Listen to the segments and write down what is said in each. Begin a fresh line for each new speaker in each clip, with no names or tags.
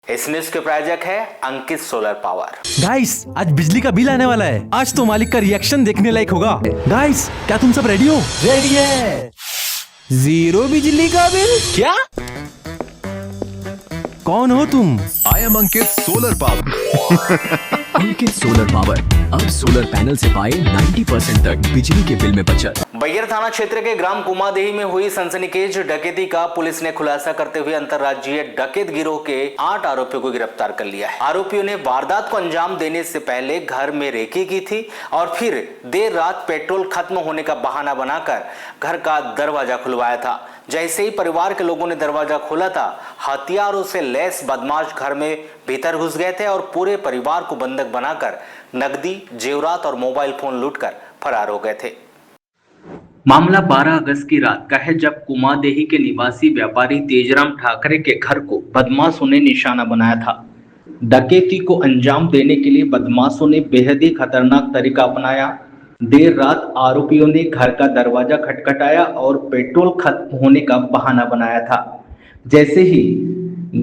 इस न्यूज के प्रायोजक है अंकित सोलर पावर।
गाइस, आज बिजली का बिल आने वाला है। आज तो मालिक का रिएक्शन देखने लायक होगा। गाइस, क्या तुम सब रेडी हो? रेडी है। जीरो बिजली का बिल? क्या? कौन हो तुम?
I am Ankit solar power.
Ankit solar power अब सोलर पैनल से पाए 90% तक बिजली के बिल में बचत।
बैयर थाना क्षेत्र के ग्राम कुमादेही में हुई सनसनीखेज डकैती का पुलिस ने खुलासा करते हुए अंतर्राज्यीय डकैत गिरोह के 8 आरोपियों को गिरफ्तार कर लिया है। आरोपियों ने वारदात को अंजाम देने से पहले घर में रेकी की थी और फिर देर रात पेट्रोल खत्म होने का बहाना बनाकर घर का दरवाजा खुलवाया था। जैसे ही परिवार के लोगों ने दरवाजा खोला था, हथियारों से लैस बदमाश घर में भीतर घुस गए थे और पूरे परिवार को बंधक बनाकर नकदी, जेवरात और मोबाइल फोन लूटकर फरार हो गए थे। मामला 12 अगस्त की रात का है, जब कुमादेही के निवासी व्यापारी तेजराम ठाकरे के घर को बदमाशों ने निशाना बनाया था। डकैती को अंजाम देने के लिए बदमाशों ने बेहद ही खतरनाक तरीका अपनाया। देर रात आरोपियों ने घर का दरवाजा खटखटाया और पेट्रोल खत्म होने का बहाना बनाया था। जैसे ही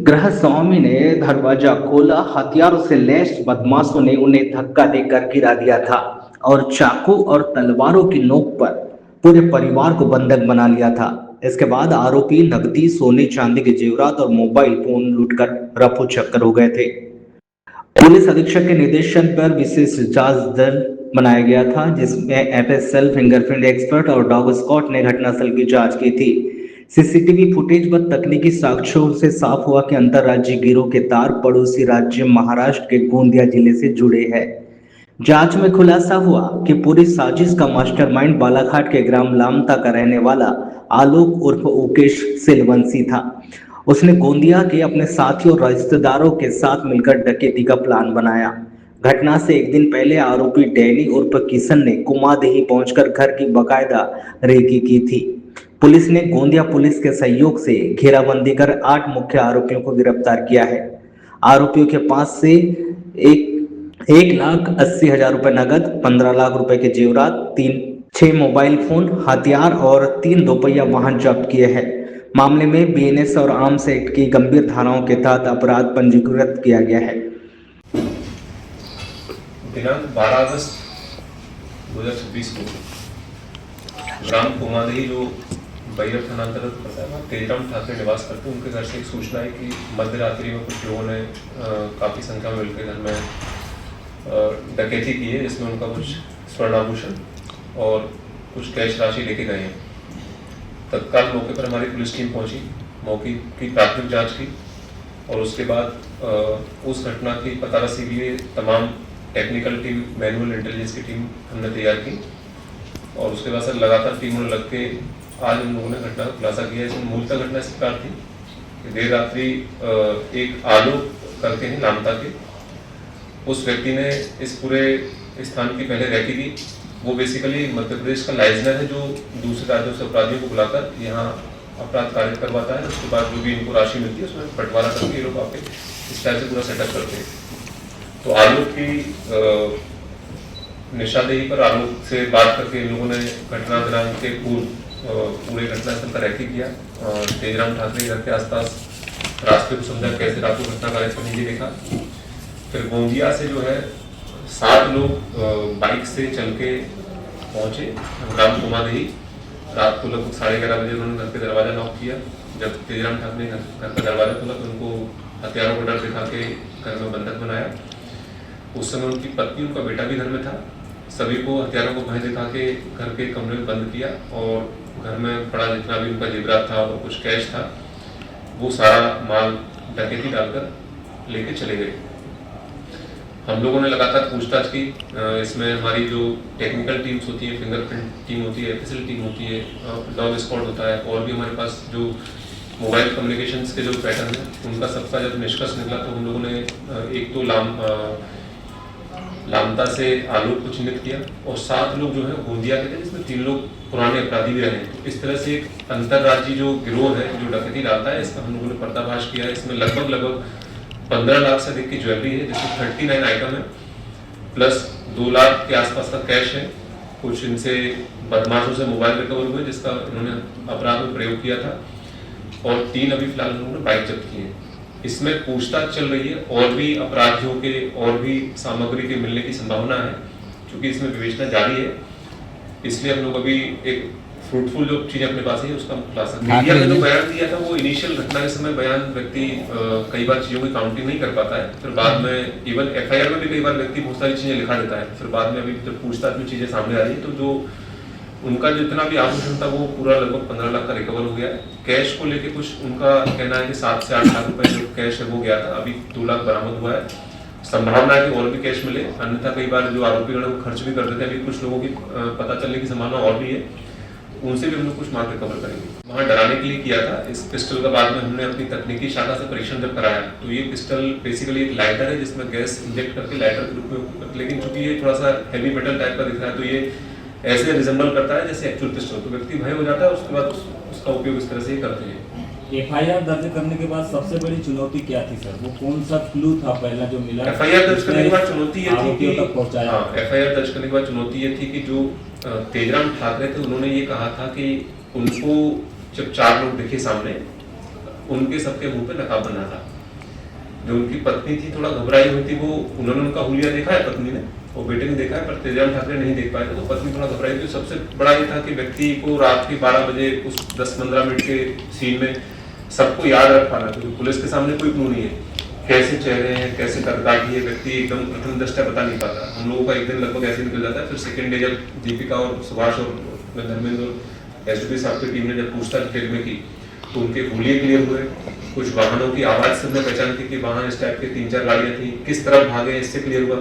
गृह स्वामी ने दरवाजा खोला, हथियारों से लैस बदमाशों ने उन्हें धक्का देकर गिरा दिया था और चाकू और तलवारों की नोक पर पूरे परिवार को बंधक बना लिया था। इसके बाद आरोपी नकदी, सोने चांदी के जेवरात और मोबाइल फोन लूटकर रफू चक्कर हो गए थे। पुलिस अधीक्षक के निर्देशन पर विशेष जांच दल बनाया गया था, जिसमें एफएसएल, फिंगरप्रिंट एक्सपर्ट और डॉग स्क्वाड ने घटनास्थल की जांच की थी। सीसीटीवी फुटेज पर तकनीकी साक्ष्यों से साफ हुआ कि अंतर्राज्यीय गिरोह के तार पड़ोसी राज्य महाराष्ट्र के गोंदिया जिले से जुड़े हैं। जांच में खुलासा हुआ कि पूरी साजिश का मास्टरमाइंड बालाघाट के ग्राम लामता का रहने वाला आलोक उर्फ ओकेश सिलवंशी था। उसने गोंदिया के अपने साथियों और रिश्तेदारों के साथ मिलकर डकैती का प्लान बनाया। घटना से एक दिन पहले आरोपी डैनी उर्फ किशन ने कुमादेही पहुंचकर घर की बकायदा रेकी की थी। पुलिस ने गोंदिया पुलिस के सहयोग से घेराबंदी कर 8 मुख्य आरोपियों को गिरफ्तार किया है। आरोपियों के पास से 1,80,000 रुपए नगद, 15 लाख रुपए के जेवरात, 6 मोबाइल फोन, हथियार और 3 दोपहिया वाहन जब्त किए हैं। मामले में बीएनएस और आर्म्स एक्ट की गंभीर धाराओं के तहत अपराध पंजीकृत किया गया है।
दिनांक 12 अगस्त 2026 को ग्राम कुमादेही, जो बैयर थाना अंतर्गत पड़ता है, तेजराम ठाकरे निवास करते हैं, उनके घर से एक सूचना है कि मध्य रात्रि में कुछ लोगों ने काफ़ी संख्या में मिलकर घर में डकैती की है, जिसमें उनका कुछ स्वर्णाभूषण और कुछ कैश राशि लेके गए हैं। तत्काल मौके पर हमारी पुलिस टीम पहुंची, मौके की प्राथमिक जांच की और उसके बाद उस घटना की पतारसी के लिए तमाम टेक्निकल टीम, मैनुअल इंटेलिजेंस की टीम हमने तैयार की और उसके बाद सर लगातार टीमों ने लग के आज हम लोगों ने घटना का खुलासा किया। इसमें मूलतः घटना इस प्रकार थी कि देर रात्रि एक आलोक करके हैं लामता के, उस व्यक्ति ने इस पूरे स्थान की पहले रैकी की। वो बेसिकली मध्य प्रदेश का लाइजनर है, जो दूसरे राज्यों से अपराधियों को बुलाकर यहाँ अपराध कार्य करवाता है। उसके बाद जो भी इनको राशि मिलती है उसमें बंटवारा करके ये लोग आपके इस टाइप से पूरा सेटअप करते हैं। तो आलोक की निशानदेही पर आलोक से बात करके इन लोगों ने घटना दिनांक के पूरे घटनास्थल का रैकी किया। तेजराम ठाकरे घर के आसपास रास्ते को समझा, कैसे रात को घटना का नहीं देखा। फिर गोंदिया से जो है 7 लोग बाइक से चल के पहुंचे ग्राम कुमादेही। रात को लगभग 11:30 बजे उन्होंने घर के दरवाजा नॉक किया। जब तेजराम ठाकरे ने घर का दरवाजा खोला तो उनको हथियारों का डर दिखा के घर में बंधक बनाया। उस समय उनकी पत्नी, उनका बेटा भी घर में था। सभी को हथियारों को भय दिखा के घर के कमरे में बंद किया और घर में पड़ा जितना भी उनका जेवरात था और कुछ कैश था, वो सारा माल डकैती डालकर लेके चले गए। हम लोगों ने लगातार पूछताछ की। इसमें हमारी जो टेक्निकल टीम्स होती है, फिंगरप्रिंट टीम होती है, एफएसएल टीम होती है, डॉग स्क्वाड होता है और भी हमारे पास जो मोबाइल कम्युनिकेशंस के जो पैटर्न है, उनका सबका जब निष्कर्ष निकला तो हम लोगों ने एक तो लामता से आलोक को चिन्हित किया और 7 लोग जो है गोंदिया के थे, जिसमें 3 लोग पुराने अपराधी भी रहे। तो इस तरह से एक अंतर्राज्यीय जो गिरोह है जो डकैती डालता है, इसका हम लोगों ने पर्दाफाश किया है। इसमें लगभग 15 लाख से अधिक की ज्वेलरी है, जिसमें 39 आइटम है, प्लस 2 लाख के आसपास का कैश है। कुछ इनसे बदमाशों से मोबाइल रिकवर हुए जिसका इन्होंने अपराध में प्रयोग किया था और 3 अभी फिलहाल उन्होंने बाइक जब्त की है। इसमें पूछताछ चल रही है और भी अपराधियों के और भी सामग्री के मिलने की संभावना है, क्योंकि इसमें विवेचना जारी है। इसलिए हम लोग अभी एक फ्रूटफुल जो चीज अपने पास है उसका खुलासा मीडिया में जो बयान दिया था वो इनिशियल घटना के समय बयान व्यक्ति कई बार चीजों की काउंटिंग नहीं कर पाता है, फिर बाद में इवन एफआईआर में भी कई बार व्यक्ति बहुत सारी चीजें लिखा देता है, फिर बाद में अभी जब पूछताछ में चीजें सामने आ रही है तो जो उनका जितना भी आभूषण था वो पूरा लगभग 15 लाख का रिकवर हो गया है। कैश को लेके कुछ उनका कहना है कि 7 से 8 लाख रुपए जो कैश है वो गया था, अभी 2 लाख बरामद हुआ है। संभावना है कि और भी कैश मिले, अन्यथा कई बार जो आरोपी वो खर्च भी कर देते हैं, अभी कुछ लोगों की पता चलने की संभावना और भी है, उनसे भी हम लोग कुछ माल रिकवर करेंगे। वहाँ डराने के लिए किया था इस पिस्टल का, बाद में हमने अपनी तकनीकी शाखा से परीक्षण जब कराया तो ये पिस्टल बेसिकली एक लाइटर है जिसमें गैस इंजेक्ट करके लाइटर के रूप में, लेकिन चूंकि ये थोड़ा सा हैवी मेटल टाइप का दिख रहा है तो ये ऐसे रिजेंबल करता है जैसे एक्चुअल पिस्टल, तो व्यक्ति भय हो जाता है, उसके बाद उसका उपयोग इस तरह से ही करते हैं।
एफआईआर दर्ज करने के बाद सबसे बड़ी चुनौती क्या थी सर? वो कौन सा क्लू था पहला जो मिला?
एफआईआर दर्ज करने के बाद चुनौती ये थी कि
एफआईआर
दर्ज करने के बाद चुनौती ये थी कि जो तेजराम ठाकरे थे उन्होंने ये कहा था कि उनको जब 4 लोग दिखे सामने, उनके सबके मुंह पे नकाब बना था। जो उनकी पत्नी थी थोड़ा घबराई हुई थी, वो उन्होंने उनका हुलिया देखा है पत्नी ने, वो बेटे ने देखा है, पर तेजराम ठाकरे नहीं देख पाए थे, तो पत्नी थोड़ा घबराई थी। सबसे बड़ा ये था कि व्यक्ति को रात के 12 बजे उस 10-15 मिनट के सीन में सबको याद रख पाना, क्योंकि पुलिस के सामने कोई क्लू नहीं है, कैसे चेहरे हैं, कैसे कर्ताकी है, व्यक्ति एकदम प्रथम दृष्टया बता नहीं पाता। हम लोगों का एक दिन लगभग ऐसे निकल जाता है, फिर सेकंड डे जब दीपिका और सुभाष और धर्मेंद्र एसडीपी साहब की टीम ने जब पूछताछ डिटेल में की तो उनके हुलिये क्लियर हुए, कुछ वाहनों की आवाज से हमने पहचान की कि वाहन इस टाइप के 3-4 गाड़ियां थी, किस तरफ भागे इससे क्लियर हुआ,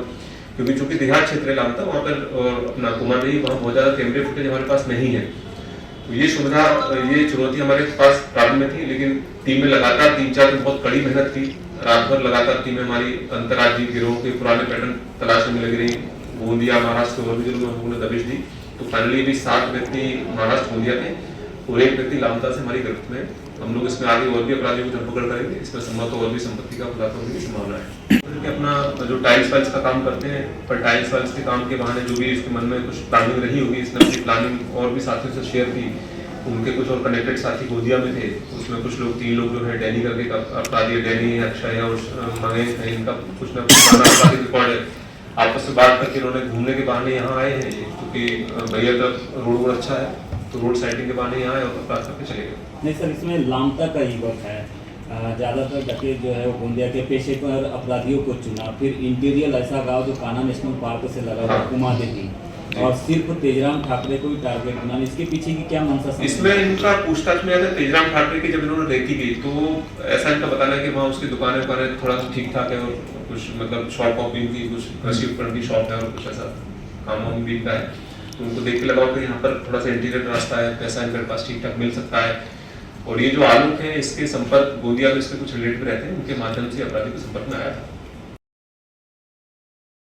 क्योंकि चूंकि देहात क्षेत्र लाम था वहाँ पर अपना कुमारदेही, वहाँ बहुत ज्यादा कैमरे फुटेज हमारे पास नहीं है, तो ये सुविधा, ये चुनौती हमारे पास प्रारंभ में थी। लेकिन टीम में लगातार 3-4 दिन बहुत कड़ी मेहनत की, रात भर लगातार टीमें हमारी अंतर्राज्यीय गिरोह के पुराने पैटर्न तलाशने में लगी रही, गोंदिया महाराष्ट्र और भी जिलों में हमने दबिश दी, तो फाइनली भी 7 व्यक्ति महाराष्ट्र गोंदिया के और 1 व्यक्ति लामता से हमारी गिरफ्त में। हम लोग इसमें आगे और भी अपराधियों की धरपकड़ करेंगे, इसमें संभवतः और भी संपत्ति का खुलासा होने की संभावना है। अपना जो टाइल्स वाइल्स का काम करते हैं, पर टाइल्स वाइल्स के काम के बहाने जो भी इसके मन में कुछ प्लानिंग रही होगी, इसने अपनी प्लानिंग और भी साथियों से शेयर की। उनके कुछ और कनेक्टेड साथी गोदिया में थे, उसमें कुछ लोग 3 लोग जो है डैनी करके अपराधी, डैनी, अक्षय और महेश है, इनका कुछ ना कुछ आपराधिक रिकॉर्ड है। आपस में बात करके इन्होंने घूमने के बहाने यहाँ आए हैं, क्योंकि भैया का रोड अच्छा है, तो रोड साइडिंग के बहाने यहाँ आए और अपराध करके चले गए।
नहीं सर, इसमें लामता का ही वक्त है, ज़्यादातर डकैत जो है वो गोंदिया के पेशेवर अपराधियों को चुना, फिर इंटीरियर ऐसा गांव जो कान्हा नेशनल पार्क से लगा हुआ कुमारदेही, और सिर्फ तेजराम ठाकरे को ही टारगेट बना, इसके पीछे की क्या मंशा?
इसमें इनका पूछताछ में आता है तेजराम ठाकरे की, जब इन्होंने रेकी की तो ऐसा इनका बताना है कि वहाँ उसकी दुकानें थोड़ा सा ठीक ठाक है और कुछ मतलब शॉप ऑफ की, कुछ कृषि उपकरण की शॉप है और कुछ ऐसा काम वाम भी का है, तो उनको देख के लगा कि यहाँ पर थोड़ा सा इंटीरियर रास्ता है, पैसा इनके पास ठीक ठाक मिल सकता है। और ये जो आलोक है इसके संपर्क गोंदिया में इसके कुछ रिलेटिव रहते हैं, उनके माध्यम से अपराधी के संपर्क में आया था।